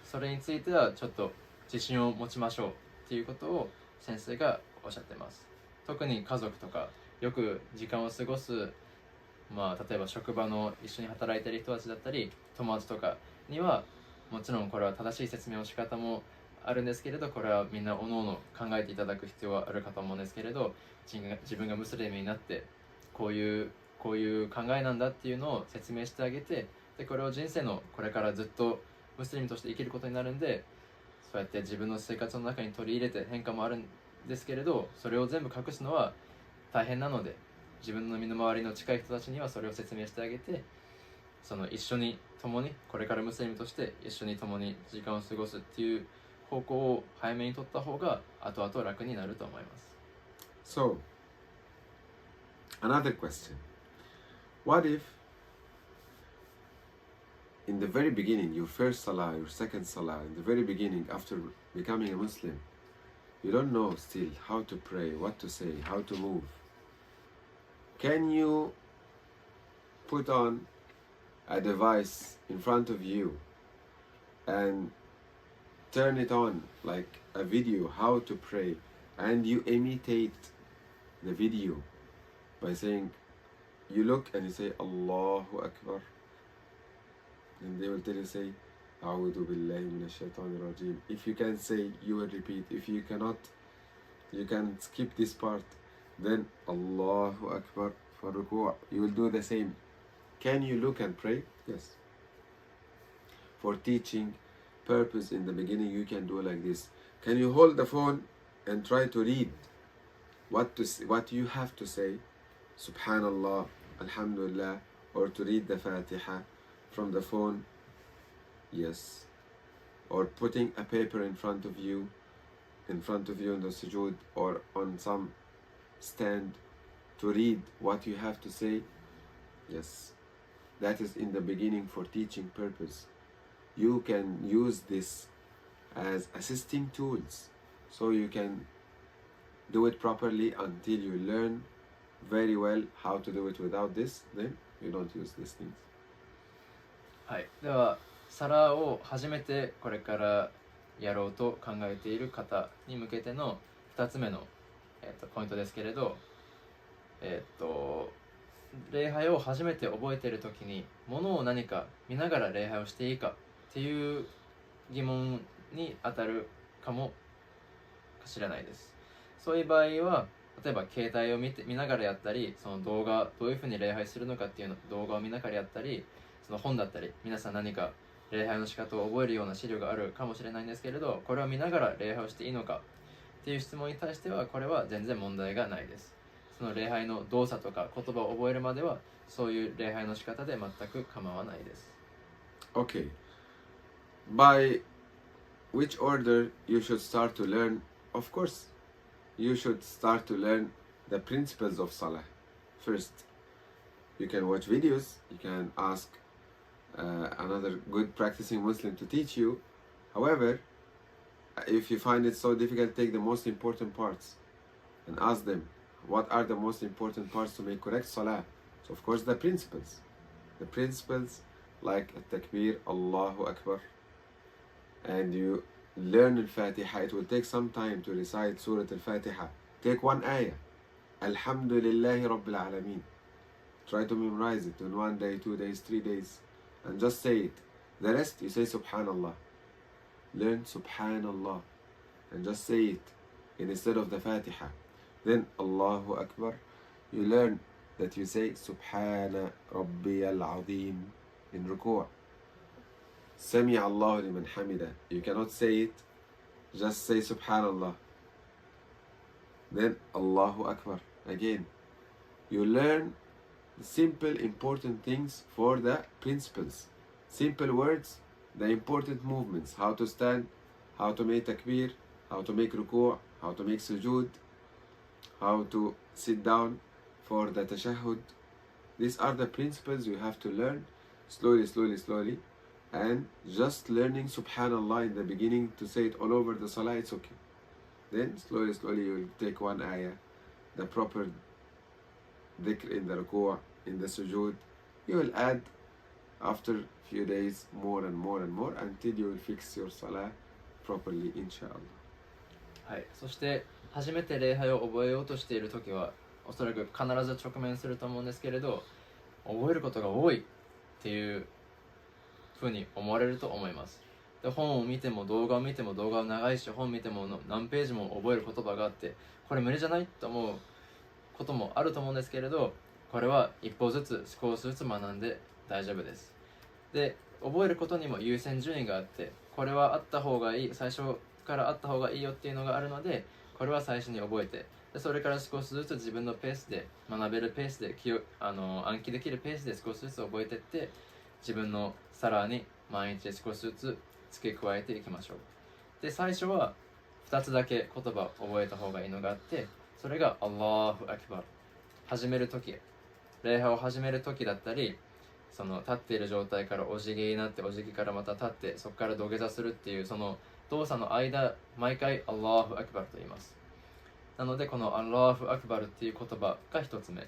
それについてはちょっと自信を持ちましょうっていうことを先生がおっしゃってます。特に家族とかよく時間を過ごす、例えば職場の一緒に働いている人たちだったり友達とかには、もちろんこれは正しい説明の仕方もあるんですけれど、これはみんなおのおの考えていただく必要はあるかと思うんですけれど、自分がムスリムになってこういう考えなんだっていうのを説明してあげて、でこれを人生のこれからずっとムスリムとして生きることになるんで、そうやって自分の生活の中に取り入れて変化もあるんですけれど、それを全部隠すのは大変なので、自分の身の回りの近い人たちにはそれを説明してあげて、一緒に共にこれからムスリムとして一緒に共に時間を過ごすっていう方向を早めに取った方が後々楽になると思います。 So, another question. What if in the very beginning, your first salah, your second salah, in the very beginning after becoming a Muslim, you don't know still how to pray, what to say, how to move? Can you put on a device in front of you and turn it on like a video how to pray, and you imitate the video by saying, you look and you say Allahu Akbar, and they will tell you say A'udhu billahi minash shaitanir rajim. If you can say, you will repeat. If you cannot, you can skip this part. Then Allahu Akbar for ruku'. You will do the same. Can you look and pray? Yes. For teaching purpose in the beginning, you can do like this. Can you hold the phone and try to read what you have to say? Subhanallah, Alhamdulillah, or to read the Fatiha from the phone? Yes. Or putting a paper in front of you in the sujood or on some stand to read what you have to say? Yes. That is in the beginning for teaching purpose. You can use this as assisting tools, so you can do it properly until you learn very well how to do it. Without this, then you don't use these things. はい、ではサラを初めてこれからやろうと考えている方に向けての2つ目の、ポイントですけれど、礼拝を初めて覚えているときに物を何か見ながら礼拝をしていいかっていう疑問に当たるかもしれないです。そういう場合は、例えば携帯を見ながらやったり、その動画どういうふうに礼拝するのかっていうの動画を見ながらやったり、その本だったり、皆さん何か礼拝の仕方を覚えるような資料があるかもしれないんですけれど、これを見ながら礼拝をしていいのかっていう質問に対しては、これは全然問題がないです。その礼拝の動作とか言葉を覚えるまでは、そういう礼拝の仕方で全く構わないです。 Okay. By which order you should start to learn? Of course, you should start to learn the principles of Salah. First, you can watch videos, you can ask another good practicing Muslim to teach you. However, if you find it so difficult, take the most important parts and ask them, what are the most important parts to make correct Salah? So of course the principles like Takbir, Allahu Akbar, and you learn Al-Fatiha. It will take some time to recite Surah Al-Fatiha. Take one ayah, Alhamdulillahi Rabbil Alameen. Try to memorize it in 1 day, 2 days, 3 days, and just say it. The rest you say Subhanallah. learn Subhanallah and just say it instead of the Fatiha. Then Allahu Akbar, you learn that you say Subhana Rabbiyal Azim in ruku'. Sami Allahu liman hamida. You cannot say it, just say Subhanallah. Then Allahu Akbar again. You learn simple important things for the principles. Simple words, the important movements. How to stand, how to make takbir, how to make ruku', how to make sujood, how to sit down for the tashahhud. These are the principles you have to learn slowly. And just learning Subhanallah in the beginning to say it all over the salah, it's okay. Then slowly you will take one ayah, the proper dhikr in the ruku', in the sujood. You will add after few days more and more until you will fix your salah properly, inshallah. はい、そして初めて礼拝を覚えようとしているときはおそらく必ず直面すると思うんですけれど、覚えることが多いっていうふうに思われると思います。で、本を見ても動画を見ても動画は長いし、本見ても何ページも覚える言葉があってこれ無理じゃないと思うこともあると思うんですけれど、これは一歩ずつ少しずつ学んで大丈夫です。で、覚えることにも優先順位があって、これはあった方がいい、最初からあった方がいいよっていうのがあるので、これは最初に覚えて、でそれから少しずつ自分のペースで学べるペースで暗記できるペースで少しずつ覚えていって、自分のサラーに毎日少しずつ付け加えていきましょう。で、最初は2つだけ言葉を覚えた方がいいのがあって、それがアッラーフアキバル、始めるとき、礼拝を始めるときだったり、その立っている状態からお辞儀になって、お辞儀からまた立って、そこから土下座するっていうその動作の間、毎回アッラーフアキバルと言います。なのでこのアッラーフアクバルっていう言葉が一つ目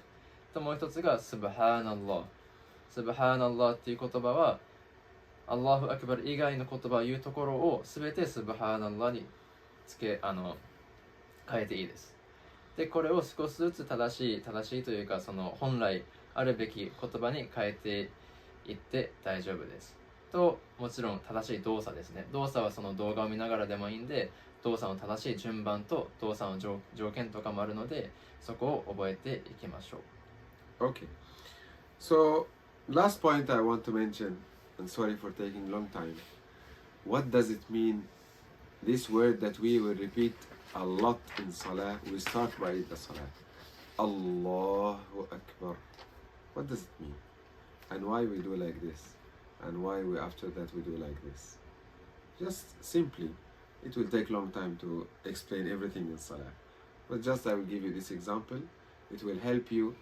と、もう一つがスブハーナッラー。スブハーナッラーっていう言葉はアッラーフアクバル以外の言葉を言うところを全てスブハーナッラーに変えていいです。で、これを少しずつ正しいというか、その本来あるべき言葉に変えていって大丈夫です。と、もちろん正しい動作ですね。動作はその動画を見ながらでもいいんで、動作の正しい順番と動作の条件とかもあるので、そこを覚えていきましょう。Okay. So, last point I want to mention, and sorry for taking long time. What does it mean? This word that we will repeat a lot in Salah. We start by the Salah. Allahu Akbar. What does it mean? And why we do like this? And why we after that we do like this? Just simply, it will take long time to explain everything in Salah. But just I will give you this example. It will help you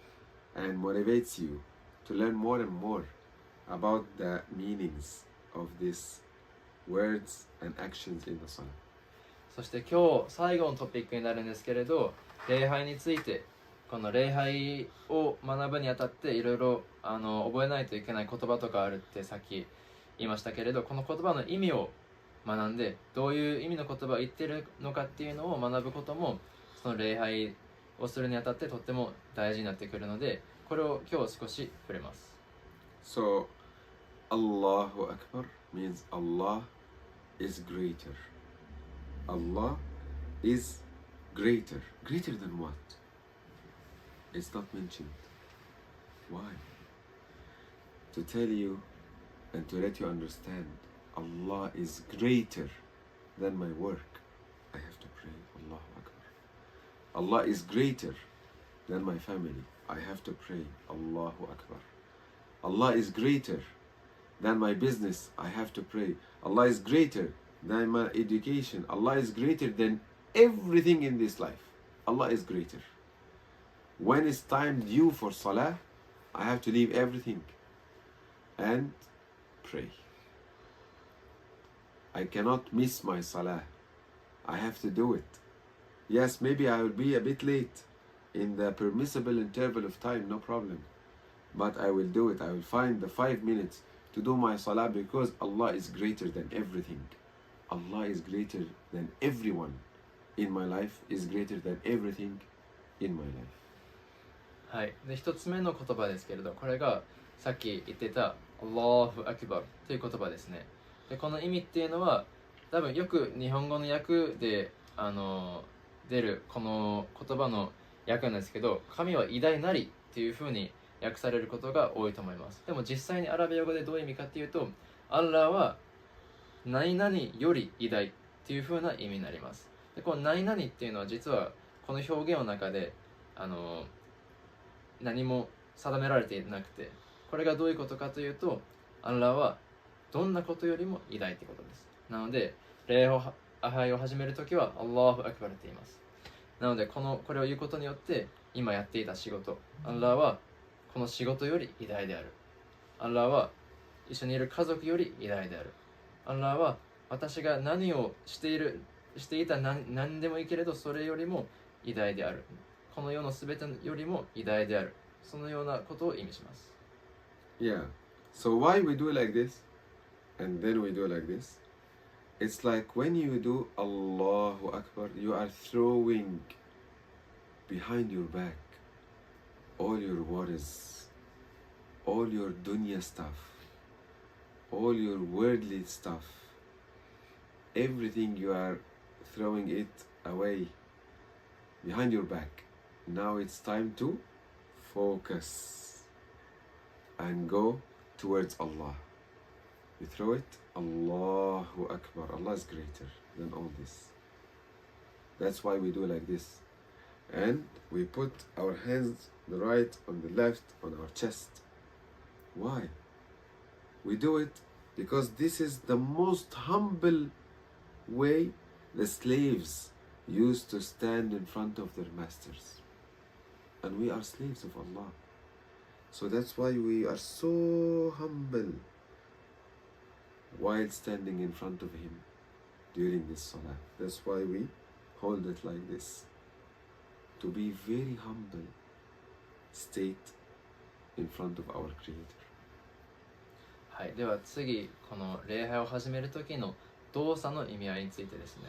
and motivates you to learn more and more about the meanings of these words and actions in the Salah. そして今日最後のトピックになるんですけれど、礼拝について、この礼拝を学ぶにあたっていろいろ覚えないといけない言葉とかあるってさっき言いましたけれど、この言葉の意味を学んで、どういう意味の言葉を言ってるのかっていうのを学ぶことも、その礼拝をするにあたってとっても大事になってくるので、これを今日少し触れます。So, Allahu Akbar means Allah is greater. Allah is greater. Greater than what? It's not mentioned. Why? To tell you and to let you understand, Allah is greater than my work. I have to pray, Allahu Akbar. Allah is greater than my family. I have to pray, Allahu Akbar. Allah is greater than my business. I have to pray. Allah is greater than my education. Allah is greater than everything in this life. Allah is greater. When it's time due for Salah, I have to leave everything and pray. I cannot miss my Salah. I have to do it. Yes, maybe I will be a bit late in the permissible interval of time, no problem. But I will do it. I will find the 5 minutes to do my Salah because Allah is greater than everything. Allah is greater than everyone in my life, is greater than everything in my life. はい。で、一つ目の言葉ですけれど、これがさっき言ってた Allahu Akbar という言葉ですね。で、この意味っていうのは、多分よく日本語の訳で出るこの言葉の訳なんですけど、神は偉大なりっていう風に訳されることが多いと思います。でも実際にアラビア語でどういう意味かっていうと、アッラーは何々より偉大っていう風な意味になります。でこの何々っていうのは実はこの表現の中で何も定められていなくて、これがどういうことかというと、アッラーはどんなことよりも偉大ってことです。なので礼拝を始めるときはアッラーフアクバルって言います。なのでこれを言うことによって、今やっていた仕事、アッラーはこの仕事より偉大である。アッラーは一緒にいる家族より偉大である。アッラーは私が何をしていた何でもいいけれど、それよりも偉大である。この世のすべてよりも偉大である。そのようなことを意味します。Yeah. So why we do like this? And then we do like this? It's like when you do Allahu Akbar, you are throwing behind your back all your worries, all your dunya stuff, all your worldly stuff, everything you are throwing it away behind your back. Now it's time to focus and go towards Allah. You throw it, Allahu Akbar. Allah is greater than all this. That's why we do like this. And we put our hands, the right on the left, on our chest. Why? We do it because this is the most humble way the slaves used to stand in front of their masters. And we are slaves of Allah. So that's why we are so humble while standing in front of Him during this salah. That's why we hold it like this. To be very humble state in front of our Creator. はい、では次、この礼拝を始める時の動作の意味合いについてですね。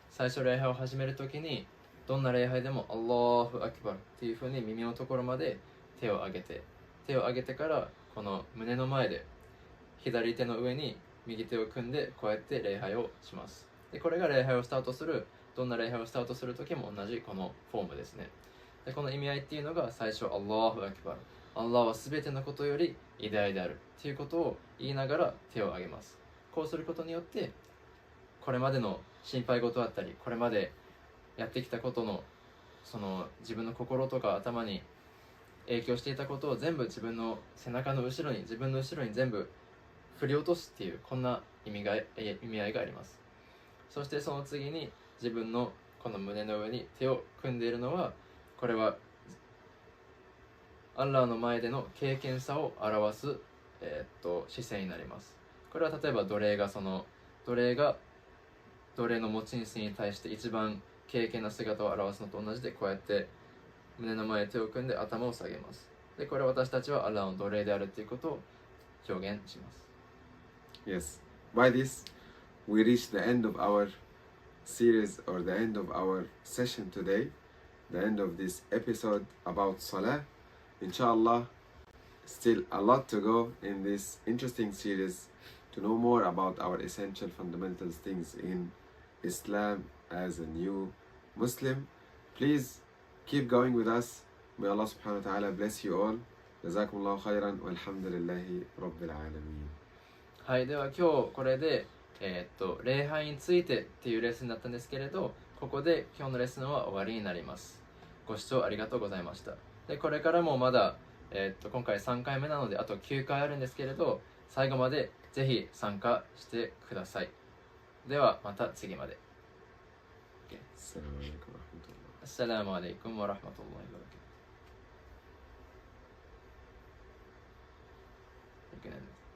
最初礼拝を始める時に、どんな礼拝でもアッラーフアキバルっていう風に耳のところまで手を上げてからこの胸の前で左手の上に右手を組んでこうやって礼拝をします。でこれが礼拝をスタートする、どんな礼拝をスタートする時も同じこのフォームですね。でこの意味合いっていうのが最初アッラーフアキバル、アッラーは全てのことより偉大であるっていうことを言いながら手を挙げます。こうすることによってこれまでの心配事だったり、これまでやってきたことのその自分の心とか頭に影響していたことを全部自分の背中の後ろに、自分の後ろに全部振り落とすっていう、こんな意味合いがあります。そしてその次に自分のこの胸の上に手を組んでいるのは、これはアッラーの前での経験さを表す、姿勢になります。これは例えば奴隷が奴隷の持ち主に対して一番経験な姿を表すのと同じで、こうやって胸の前で手を組んで頭を下げます。でこれは私たちはアッラーの奴隷であるということを表現します。Yes. By this, we reach the end of our series or the end of our session today, the end of this episode about Salah. Inshallah, still a lot to go in this interesting series to know more about our essential fundamental things in Islam as a new Muslim. Please keep going with us. May Allah subhanahu wa ta'ala bless you all. جزاكم الله خيرا والحمد لله رب العالمين. はい、では今日これで、礼拝についてっていうレッスンだったんですけれど、ここで今日のレッスンは終わりになります。ご視聴ありがとうございました。でこれからもまだ、今回3回目なのであと9回あるんですけれど、最後までぜひ参加してください。ではまた次まで。Assalamu alaikum wa rahmatullahi wa barakatuh.